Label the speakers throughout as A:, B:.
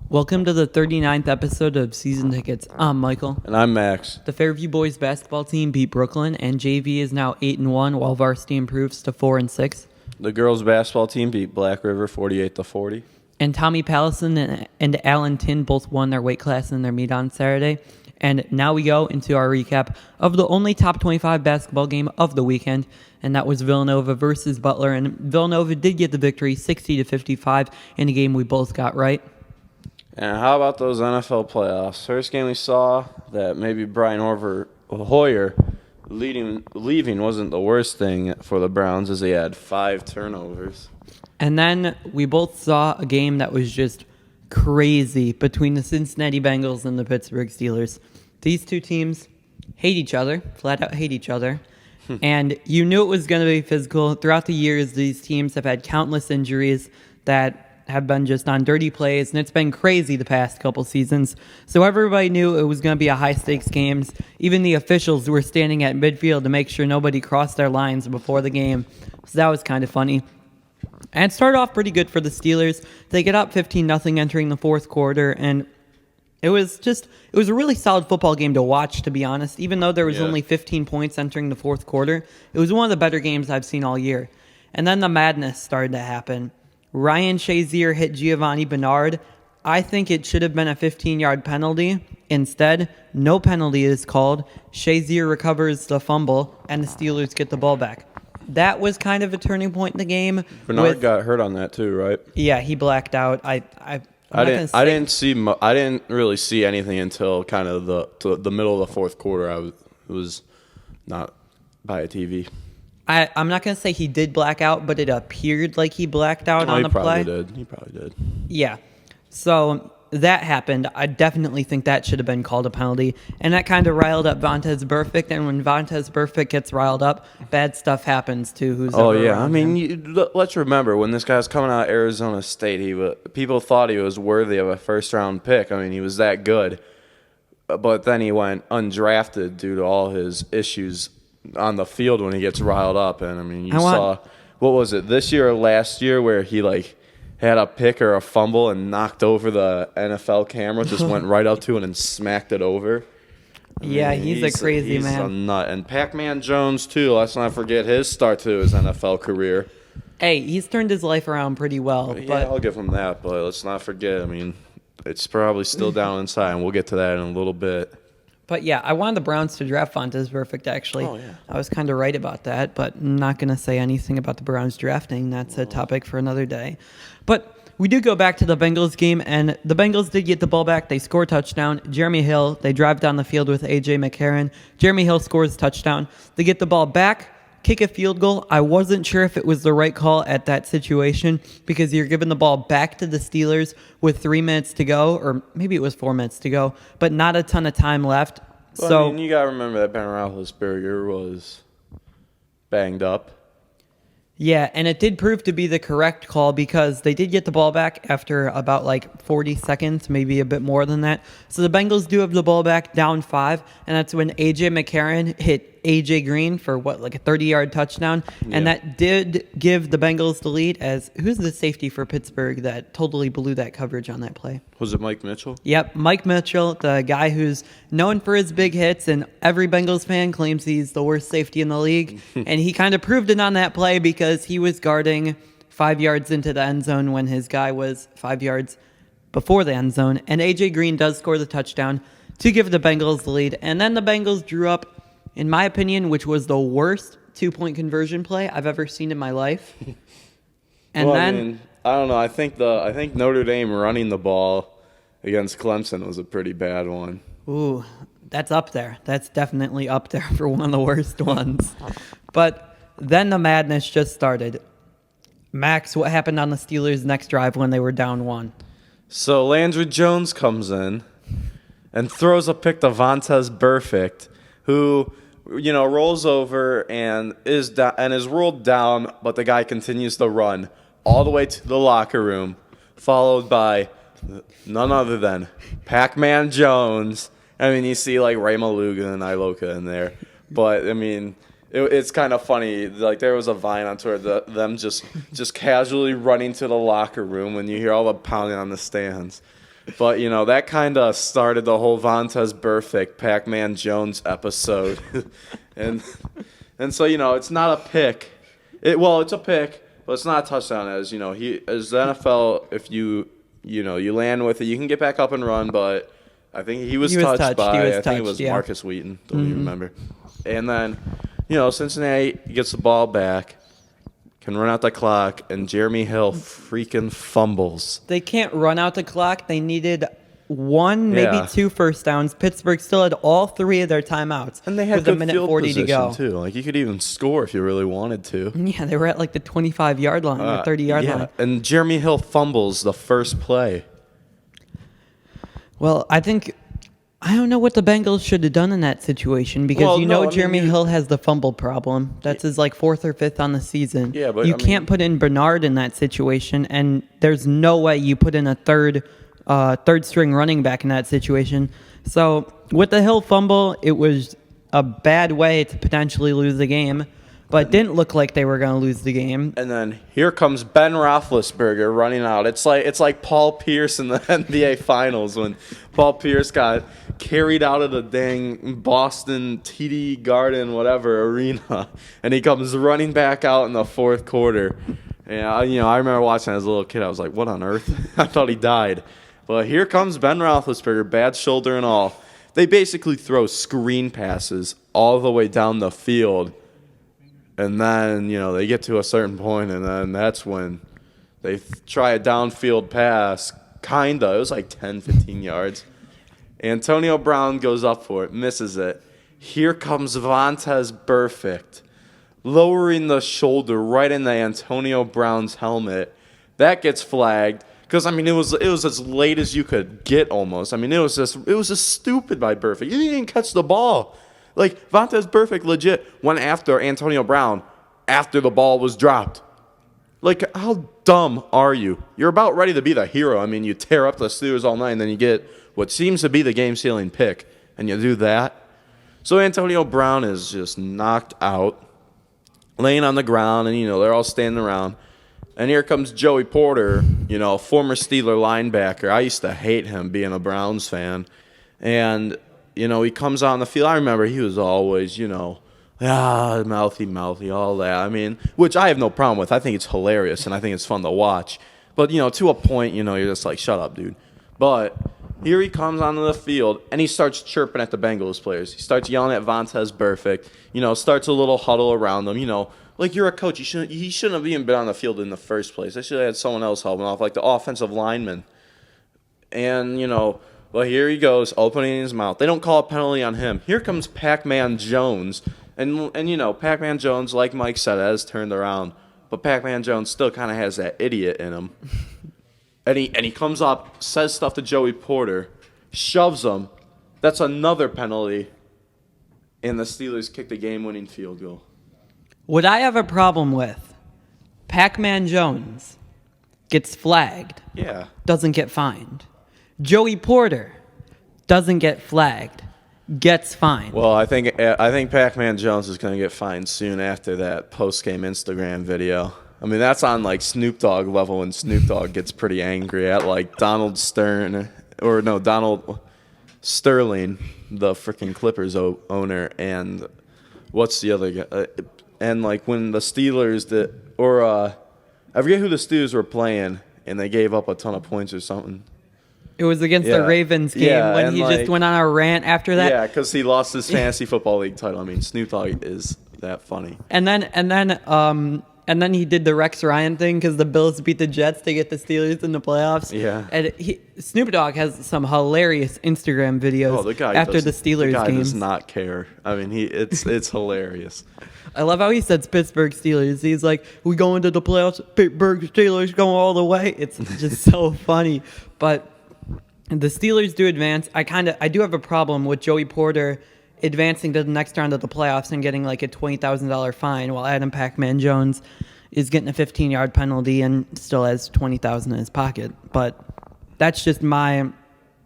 A: Welcome to the 39th episode of Season Tickets. I'm Michael.
B: And I'm Max.
A: The Fairview boys basketball team beat Brooklyn, and JV is now 8-1, while varsity improves to 4-6.
B: The girls basketball team beat Black River 48-40.
A: And Tommy Pallison and Alan Tin both won their weight class in their meet on Saturday. And now we go into our recap of the only top 25 basketball game of the weekend, and that was Villanova versus Butler. And Villanova did get the victory 60-55 in a game we both got right.
B: And how about those NFL playoffs? First game we saw that maybe Brian Hoyer leaving wasn't the worst thing for the Browns, as he had 5 turnovers.
A: And then we both saw a game that was just crazy between the Cincinnati Bengals and the Pittsburgh Steelers. These two teams hate each other, flat out hate each other. And you knew it was going to be physical. Throughout the years, these teams have had countless injuries that have been just on dirty plays, and it's been crazy the past couple seasons. So everybody knew it was going to be a high-stakes game. Even the officials were standing at midfield to make sure nobody crossed their lines before the game. So that was kind of funny. And it started off pretty good for the Steelers. They get up 15-0 entering the fourth quarter, and it was a really solid football game to watch, to be honest. Even though there was only 15 points entering the fourth quarter, it was one of the better games I've seen all year. And then the madness started to happen. Ryan Shazier hit Giovanni Bernard. I think it should have been a 15-yard penalty. Instead, no penalty is called. Shazier recovers the fumble, and the Steelers get the ball back. That was kind of a turning point in the game.
B: Bernard got hurt on that too, right?
A: Yeah, he blacked out. I
B: didn't really see anything until kind of the middle of the fourth quarter. It was not by a TV.
A: I'm not going to say he did black out, but it appeared like he blacked out on the play.
B: He probably did.
A: Yeah. So that happened. I definitely think that should have been called a penalty. And that kind of riled up Vontaze Burfict. And when Vontaze Burfict gets riled up, bad stuff happens to who's over around
B: I mean,
A: him.
B: let's remember, when this guy was coming out of Arizona State, people thought he was worthy of a first-round pick. I mean, he was that good. But then he went undrafted due to all his issues on the field when he gets riled up. And I mean, saw, what was it, this year or last year, where he had a pick or a fumble and knocked over the NFL camera, just went right up to it and smacked it over.
A: He's a crazy man. He's
B: a nut. And Pac-Man Jones too, let's not forget his start to his NFL career.
A: Hey, he's turned his life around pretty well.
B: Yeah, I'll give him that, but let's not forget, I mean, it's probably still down inside, and we'll get to that in a little bit.
A: But yeah, I wanted the Browns to draft Vontaze Burfict, actually.
B: Oh, yeah.
A: I was kind of right about that, but I'm not going to say anything about the Browns drafting. That's a topic for another day. But we do go back to the Bengals game, and the Bengals did get the ball back. They score a touchdown. Jeremy Hill, they drive down the field with A.J. McCarron. Jeremy Hill scores a touchdown. They get the ball back, kick a field goal. I wasn't sure if it was the right call at that situation because you're giving the ball back to the Steelers with 3 minutes to go, or maybe it was 4 minutes to go, but not a ton of time left.
B: Well, I mean, you got to remember that Ben Roethlisberger was banged up.
A: Yeah, and it did prove to be the correct call because they did get the ball back after about 40 seconds, maybe a bit more than that. So the Bengals do have the ball back down 5, and that's when A.J. McCarron hit A.J. Green for a 30-yard touchdown. Yeah. And that did give the Bengals the lead as who's the safety for Pittsburgh that totally blew that coverage on that play?
B: Was it Mike Mitchell?
A: Yep, Mike Mitchell, the guy who's known for his big hits, and every Bengals fan claims he's the worst safety in the league. And he kind of proved it on that play because he was guarding 5 yards into the end zone when his guy was 5 yards before the end zone. And A.J. Green does score the touchdown to give the Bengals the lead. And then the Bengals drew up, in my opinion, which was the worst 2-point conversion play I've ever seen in my life. And
B: I don't know. I think Notre Dame running the ball against Clemson was a pretty bad one.
A: Ooh, that's up there. That's definitely up there for one of the worst ones. But then the madness just started. Max, what happened on the Steelers' next drive when they were down 1?
B: So Landry Jones comes in and throws a pick to Vontaze Burfict, who rolls over and is rolled down, but the guy continues to run all the way to the locker room, followed by none other than Pac-Man Jones. I mean, you see Ray Maluga and Iloka in there, but I mean, it's kind of funny. There was a Vine on Twitter, them just casually running to the locker room when you hear all the pounding on the stands. But, that kind of started the whole Vontaze Burfict Pac-Man Jones episode. and so, it's not a pick. It's a pick, but it's not a touchdown as the NFL, if you land with it, you can get back up and run, but I think he was touched by, I think it was Marcus Wheaton. Don't even remember. And then, Cincinnati gets the ball back, can run out the clock, and Jeremy Hill freaking fumbles.
A: They can't run out the clock. They needed one, maybe 2 first downs. Pittsburgh still had all 3 of their timeouts.
B: And they had
A: with
B: good
A: a minute
B: field
A: 40 to go.
B: position, too. Like, you could even score if you really wanted to.
A: Yeah, they were at like the 25-yard line or 30-yard line.
B: And Jeremy Hill fumbles the first play.
A: Well, I don't know what the Bengals should have done in that situation because Jeremy Hill has the fumble problem. That's his 4th or 5th on the season.
B: Yeah, but
A: you can't put in Bernard in that situation, and there's no way you put in a third string running back in that situation. So with the Hill fumble, it was a bad way to potentially lose the game, but it didn't look like they were going to lose the game.
B: And then here comes Ben Roethlisberger running out. It's like Paul Pierce in the NBA Finals when Paul Pierce got carried out of the dang Boston TD Garden, whatever, arena. And he comes running back out in the 4th quarter. And, I remember watching as a little kid. I was like, what on earth? I thought he died. But here comes Ben Roethlisberger, bad shoulder and all. They basically throw screen passes all the way down the field. And then, they get to a certain point, and then that's when they try a downfield pass. It was like 10, 15 yards. Antonio Brown goes up for it, misses it. Here comes Vontaze Burfict, lowering the shoulder right into Antonio Brown's helmet. That gets flagged because it was as late as you could get almost. It was just stupid by Burfict. He didn't catch the ball. Like Vontaze Burfict legit went after Antonio Brown after the ball was dropped. Like, how dumb are you? You're about ready to be the hero. You tear up the Steelers all night, and then you get what seems to be the game-sealing pick, and you do that. So Antonio Brown is just knocked out, laying on the ground, and, they're all standing around. And here comes Joey Porter, former Steeler linebacker. I used to hate him being a Browns fan. And, he comes out on the field. I remember he was always, mouthy, all that. Which I have no problem with. I think it's hilarious, and I think it's fun to watch. But, to a point, you're just like, shut up, dude. But here he comes onto the field, and he starts chirping at the Bengals players. He starts yelling at Vontaze Burfict, starts a little huddle around them. Like you're a coach. He shouldn't have even been on the field in the first place. They should have had someone else helping off, like the offensive lineman. And, well, here he goes, opening his mouth. They don't call a penalty on him. Here comes Pac-Man Jones. And Pac-Man Jones, like Mike said, has turned around. But Pac-Man Jones still kind of has that idiot in him. And he comes up, says stuff to Joey Porter, shoves him. That's another penalty. And the Steelers kick the game-winning field goal.
A: What I have a problem with, Pac-Man Jones gets flagged.
B: Yeah.
A: Doesn't get fined. Joey Porter doesn't get flagged. Gets fined.
B: Well, I think Pac-Man Jones is going to get fined soon after that post-game Instagram video. That's on like Snoop Dogg level when Snoop Dogg gets pretty angry at like Donald Sterling, the freaking Clippers owner, and what's the other guy? And like when the Steelers I forget who the Steelers were playing, and they gave up a ton of points or something.
A: It was against the Ravens game when he just went on a rant after that.
B: Yeah, because he lost his fantasy football league title. Snoop Dogg is that funny.
A: And then he did the Rex Ryan thing because the Bills beat the Jets to get the Steelers in the playoffs.
B: Yeah.
A: And Snoop Dogg has some hilarious Instagram videos after the Steelers games.
B: The guy does not care. It's hilarious.
A: I love how he says Pittsburgh Steelers. He's like, we go into the playoffs, Pittsburgh Steelers going all the way. It's just so funny. But the Steelers do advance. I do have a problem with Joey Porter advancing to the next round of the playoffs and getting like a $20,000 fine while Adam Pac-Man Jones is getting a 15-yard penalty and still has $20,000 in his pocket. But that's just my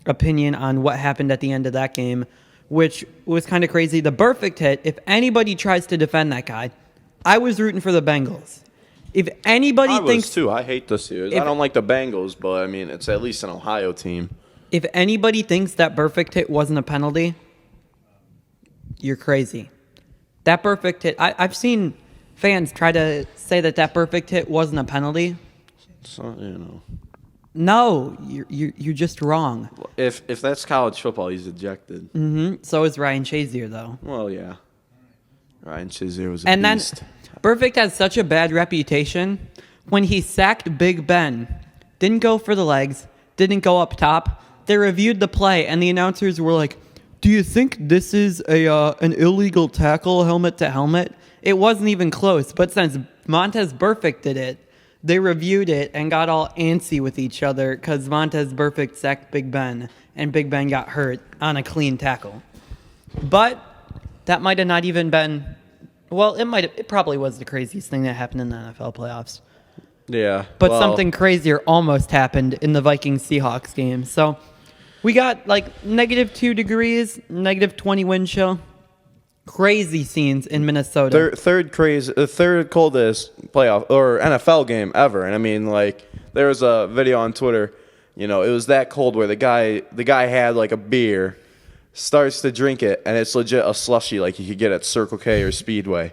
A: opinion on what happened at the end of that game, which was kind of crazy. The Burfict hit, if anybody tries to defend that guy, I was rooting for the Bengals. If anybody thinks...
B: I was too. I hate the Steelers. I don't like the Bengals, but it's at least an Ohio team.
A: If anybody thinks that perfect hit wasn't a penalty, you're crazy. That perfect hit, I've seen fans try to say that perfect hit wasn't a penalty.
B: So,
A: No, you're just wrong.
B: If that's college football, he's ejected.
A: So is Ryan Shazier, though.
B: Well, yeah. Ryan Shazier was a
A: And
B: beast.
A: then Perfect has such a bad reputation. When he sacked Big Ben, didn't go for the legs, didn't go up top. They reviewed the play, and the announcers were like, "Do you think this is an illegal tackle, helmet to helmet?" It wasn't even close. But since Montez Burfict did it, they reviewed it and got all antsy with each other because Montez Burfict sacked Big Ben, and Big Ben got hurt on a clean tackle. But that might have not even been. Well, it probably was the craziest thing that happened in the NFL playoffs.
B: Yeah.
A: But something crazier almost happened in the Vikings-Seahawks game. So we got like -2 degrees, -20 wind chill. Crazy scenes in Minnesota.
B: Third coldest playoff or NFL game ever. And I mean, like, there was a video on Twitter, it was that cold where the guy had like a beer, starts to drink it, and it's legit a slushie like you could get at Circle K or Speedway.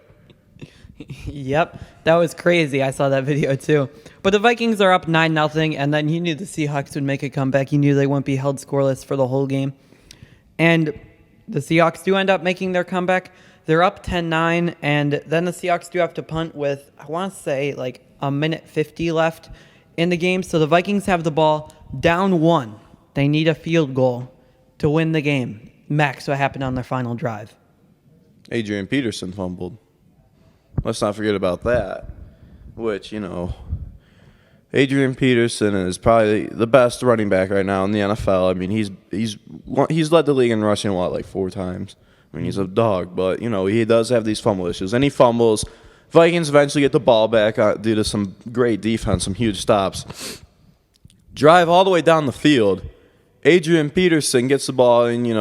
A: Yep, that was crazy. I saw that video too. But the Vikings are up 9-0, and then you knew the Seahawks would make a comeback. You knew they wouldn't be held scoreless for the whole game. And the Seahawks do end up making their comeback. They're up 10-9, and then the Seahawks do have to punt with, I want to say, like a minute 50 left in the game. So the Vikings have the ball down 1. They need a field goal to win the game. Max, what happened on their final drive?
B: Adrian Peterson fumbled. Let's not forget about that. Which, Adrian Peterson is probably the best running back right now in the NFL. I mean, he's led the league in rushing, like 4 times. I mean, he's a dog, but, he does have these fumble issues. And he fumbles. Vikings eventually get the ball back due to some great defense, some huge stops. Drive all the way down the field. Adrian Peterson gets the ball, and, you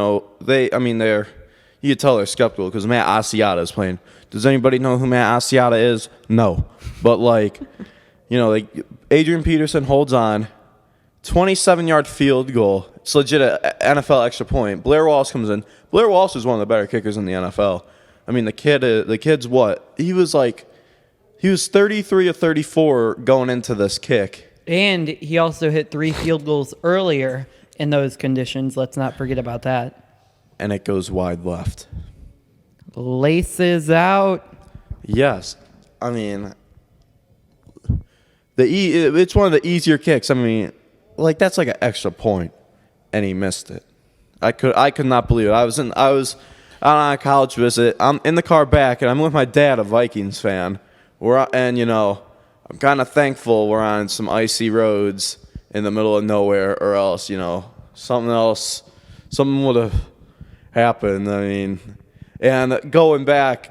B: could tell they're skeptical because Matt Asiata is playing. Does anybody know who Matt Asiata is? No. But, Adrian Peterson holds on. 27-yard field goal. It's legit an NFL extra point. Blair Walsh comes in. Blair Walsh is one of the better kickers in the NFL. I mean, the kid's what? He was 33 of 34 going into this kick.
A: And he also hit 3 field goals earlier in those conditions. Let's not forget about that.
B: And it goes wide left.
A: Laces out.
B: Yes. I mean, it's one of the easier kicks. I mean, that's like an extra point, and he missed it. I could not believe it. I was on a college visit. I'm in the car back, and I'm with my dad, a Vikings fan. I'm kind of thankful we're on some icy roads in the middle of nowhere, or else, something would have happened. I mean, and going back,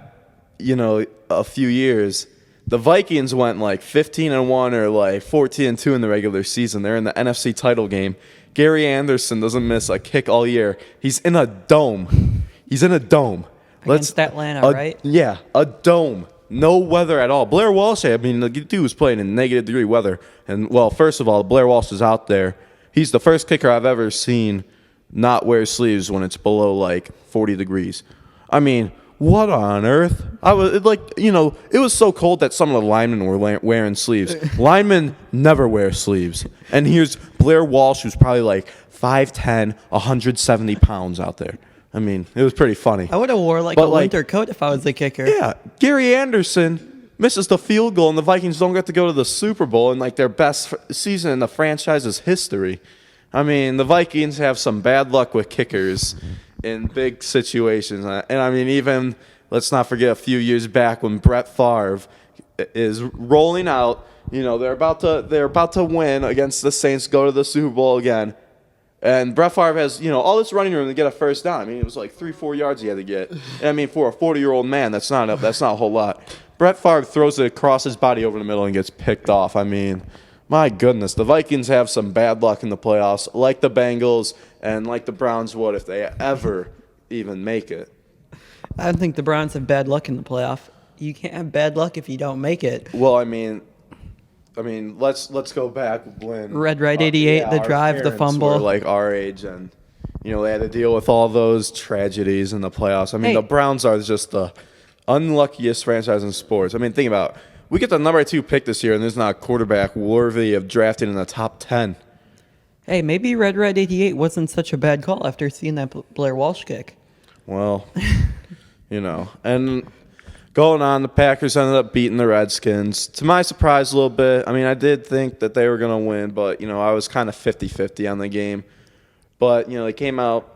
B: a few years, the Vikings went like 15-1 or like 14-2 in the regular season. They're in the NFC title game. Gary Anderson doesn't miss a kick all year. He's in a dome.
A: Against Atlanta, right?
B: Yeah, a dome. No weather at all. Blair Walsh, the dude was playing in -3 weather. And, well, first of all, Blair Walsh is out there. He's the first kicker I've ever seen not wear sleeves when it's below, 40 degrees. I mean, what on earth? It was so cold that some of the linemen were wearing sleeves. Linemen never wear sleeves. And here's Blair Walsh, who's probably 5'10", 170 pounds out there. I mean, it was pretty funny.
A: I would have wore a winter coat if I was the kicker.
B: Yeah, Gary Anderson misses the field goal, and the Vikings don't get to go to the Super Bowl in their best season in the franchise's history. I mean, the Vikings have some bad luck with kickers in big situations. And I mean, even, let's not forget a few years back when Brett Favre is rolling out, they're about to win against the Saints, go to the Super Bowl again. And Brett Favre has, all this running room to get a first down. I mean, it was 3-4 yards he had to get. And I mean, for a 40-year-old man, that's not a whole lot. Brett Favre throws it across his body over the middle and gets picked off. I mean, my goodness, the Vikings have some bad luck in the playoffs, like the Bengals and like the Browns would if they ever even make it.
A: I don't think the Browns have bad luck in the playoff. You can't have bad luck if you don't make it.
B: Well, I mean, I mean, let's go back when
A: Red Right 88, the
B: our
A: drive, the
B: parents
A: fumble.
B: were like our age, and they had to deal with all those tragedies in the playoffs. I mean,
A: Hey.
B: the Browns are just the unluckiest franchise in sports. I mean, think about it. We get the number 2 pick this year, and there's not a quarterback worthy of drafting in the top 10.
A: Hey, maybe Red Red 88 wasn't such a bad call after seeing that Blair Walsh kick.
B: Well, and going on, the Packers ended up beating the Redskins. To my surprise a little bit, I mean, I did think that they were going to win, but, I was kind of 50-50 on the game. But, they came out,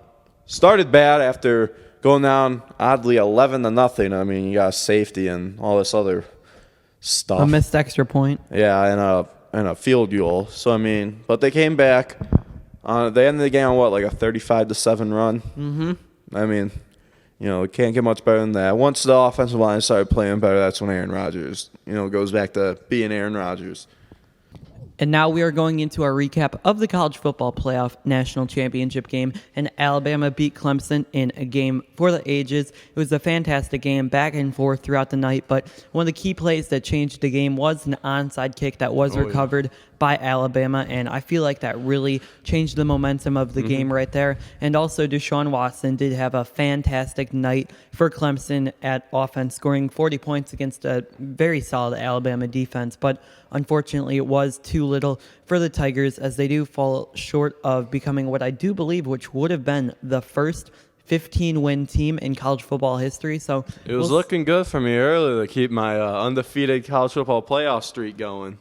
B: started bad after going down, oddly, 11-0. I mean, you got safety and all this other stuff.
A: A missed extra point.
B: Yeah, and a field goal. So, I mean, but they came back. They ended the game on, like a 35-7 run? Mm-hmm. I mean, it can't get much better than that. Once the offensive line started playing better, that's when Aaron Rodgers, goes back to being Aaron Rodgers.
A: And now we are going into our recap of the college football playoff national championship game, and Alabama beat Clemson in a game for the ages. It was a fantastic game, back and forth throughout the night, but one of the key plays that changed the game was an onside kick that was recovered by Alabama, and I feel like that really changed the momentum of the game right there. And also, Deshaun Watson did have a fantastic night for Clemson at offense, scoring 40 points against a very solid Alabama defense, but unfortunately, it was too little for the Tigers, as they do fall short of becoming what I do believe, which would have been the first 15-win team in college football history. So
C: it was looking good for me earlier to keep my undefeated college football playoff streak going.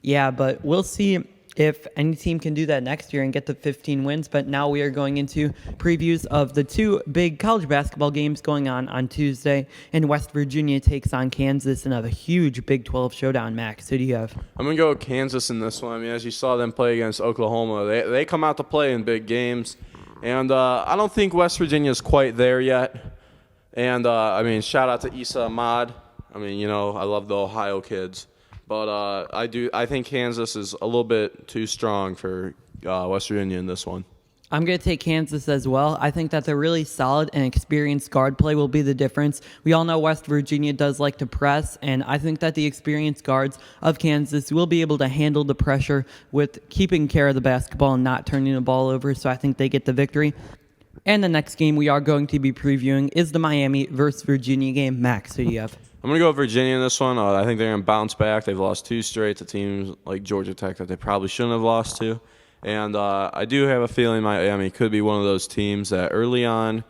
A: Yeah, but we'll see if any team can do that next year and get the 15 wins. But now we are going into previews of the 2 big college basketball games going on Tuesday. And West Virginia takes on Kansas in a huge Big 12 showdown. Max, who do you have?
C: I'm going to go with Kansas in this one. I mean, as you saw them play against Oklahoma, they come out to play in big games. And I don't think West Virginia is quite there yet. And, I mean, shout out to Issa Ahmad. I mean, I love the Ohio kids. But I think Kansas is a little bit too strong for West Virginia in this one.
A: I'm going to take Kansas as well. I think that the really solid and experienced guard play will be the difference. We all know West Virginia does like to press, and I think that the experienced guards of Kansas will be able to handle the pressure with keeping care of the basketball and not turning the ball over, so I think they get the victory. And the next game we are going to be previewing is the Miami versus Virginia game. Max, who do you have?
C: I'm going to go with Virginia in this one. I think they're going to bounce back. They've lost 2 straight to teams like Georgia Tech that they probably shouldn't have lost to. And I do have a feeling Miami could be one of those teams that early on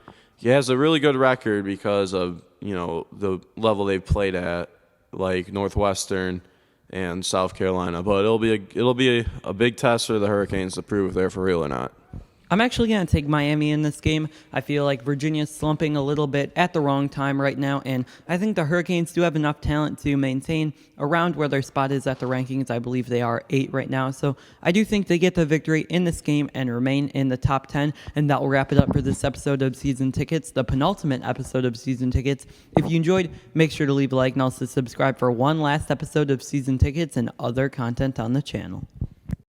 C: has a really good record because of the level they've played at, like Northwestern and South Carolina. But it'll be a big test for the Hurricanes to prove if they're for real or not.
A: I'm actually going to take Miami in this game. I feel like Virginia's slumping a little bit at the wrong time right now, and I think the Hurricanes do have enough talent to maintain around where their spot is at the rankings. I believe they are 8 right now, so I do think they get the victory in this game and remain in the top 10, and that will wrap it up for this episode of Season Tickets, the penultimate episode of Season Tickets. If you enjoyed, make sure to leave a like and also subscribe for one last episode of Season Tickets and other content on the channel.